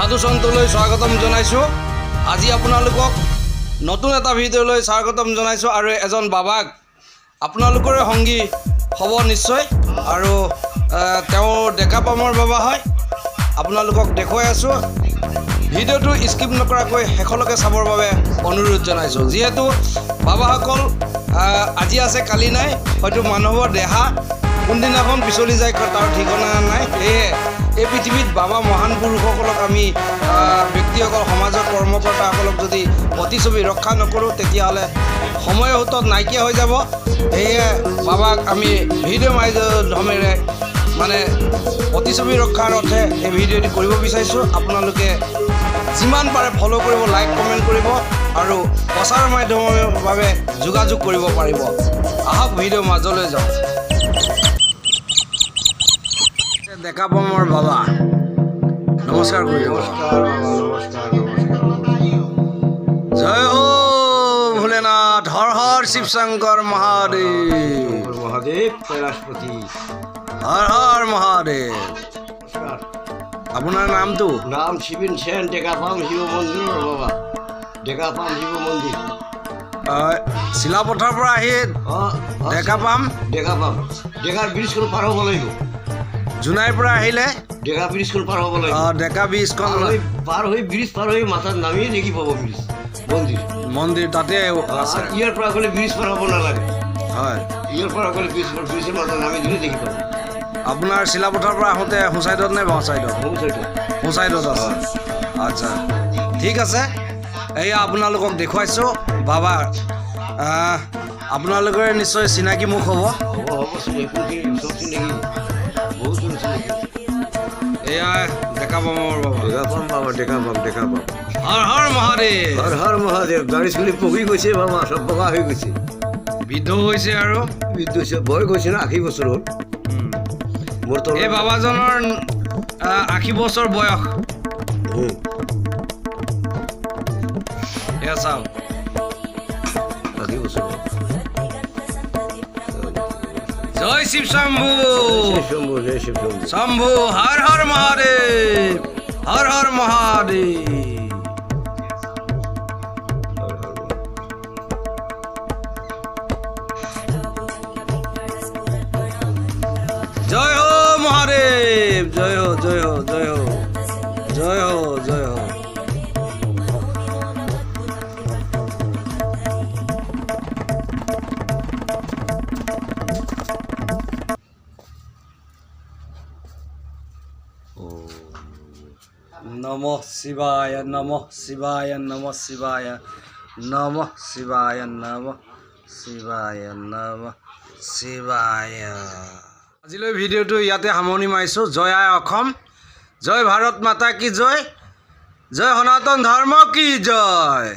সাধু সন্তলৈ স্বাগতম জনাইছোঁ। আজি আপোনালোকক নতুন এটা ভিডিঅ'লৈ স্বাগতম জনাইছোঁ আৰু এজন বাবাক আপোনালোকৰে সংগী হ'ব নিশ্চয়। আৰু তেওঁ ডেকাপামৰ বাবা হয়। আপোনালোকক দেখুৱাই আছোঁ। ভিডিঅ'টো স্কিপ নকৰাকৈ শেষলৈকে চাবৰ বাবে অনুৰোধ জনাইছোঁ। যিহেতু বাবাসকল আজি আছে কালি নাই, হয়তো মানুহৰ দেহা কোনদিনাখন পিছলি যায় তাৰ ঠিকনা নাই। সেয়ে এই পৃথিৱীত বাবা মহান পুৰুষসকলক আমি ব্যক্তিসকল সমাজৰ কৰ্মকৰ্তাসকলক যদি প্ৰতিচ্ছবি ৰক্ষা নকৰোঁ তেতিয়াহ'লে সময়ৰ সোঁতত নাইকিয়া হৈ যাব। সেয়ে বাবাক আমি ভিডিঅ' মাধ্যমেৰে মানে প্ৰতিচ্ছবি ৰক্ষাৰ অৰ্থে এই ভিডিঅ'টি কৰিব বিচাৰিছোঁ। আপোনালোকে যিমান পাৰে ফ'ল' কৰিব, লাইক কমেণ্ট কৰিব আৰু প্ৰচাৰ মাধ্যমৰ বাবে যোগাযোগ কৰিব পাৰিব। আহক ভিডিঅ' মাজলৈ যাওঁ। ডেকাপামৰ বাবা নমস্কাৰ কৰিব। জয় হো ভোলেনাথ, হৰ হৰ শিৱ শংকৰ মহাদেৱ। মহাদেৱ কৈলাশপতি, হৰ হৰ মহাদেৱ। আপোনাৰ নামটো? নাম শিবিন সেন, ডেকাপাম শিৱ মন্দিৰৰ বাবা। ডেকাপাম শিৱ মন্দিৰ চিলাপথাৰৰ পৰা আহি ডেকাপাম ডেকাৰ ব্ৰিজখন পাৰ হ'ব লাগিব। জোনাইৰ পৰা আহিলে ডেকা ব্ৰিজখন পাৰ হ'ব লাগিব। ডেকা ব্ৰিজখন ব্ৰিজ পাৰ হৈ মাথাত নামিয়ে দেখি পাব ব্ৰিজ মন্দিৰ তাতে আছে। ইয়াৰ পৰা গ'লে ব্ৰিজ পাৰ হ'ব নালাগে। হয়, ইয়াৰ পৰা গ'লে ব্ৰিজৰ মাথাত নামি দিলে দেখি পাব। আপোনাৰ চিলাপথাৰৰ পৰা আহোঁতে সোঁ চাইডত নে বাওঁ চাইডত? সোঁ চাইডত আছে। আচ্ছা, ঠিক আছে। এয়া আপোনালোকক দেখুৱাইছোঁ বাবা। আপোনালোকে নিশ্চয় চিনাকি মুখ হ'ব। এয়া ডেকাপামৰ বাবা। ডেকাপাম হৰ হৰ মহাদেৱ। হৰ হৰ মহাদেৱ। দাড়ি চুলি পকি গৈছে বাবা, চব বগা হৈ গৈছে, বৃদ্ধ হৈছে আৰু বৃদ্ধ হৈছে, বয়স হৈছে না 80 বছৰ হ'ল। মোৰ এই বাবাজনৰ 80 বছৰ বয়স। এয়া চাওক, 80 বছৰ। জয় শিৱ শম্ভু, শম্ভু, জয় শিৱ শম্ভু। শম্ভু হৰ হৰ মহাদেৱ, হৰ হৰ মহাদেৱ। জয় হো মহাদেৱ, জয় হো, জয় হো, জয় হো, জয় হো, জয় হো। নমঃ শিৱায়, নমঃ শিৱায়, নমঃ শিৱায়, নমঃ শিৱায়, নমঃ শিৱায়, নমঃ শিৱায়। আজিলৈ ভিডিঅ'টো ইয়াতে সামৰণি মাৰিছোঁ। জয় আই অসম, জয় ভাৰত মাতা কি জয়, জয় সনাতন ধৰ্ম কি জয়।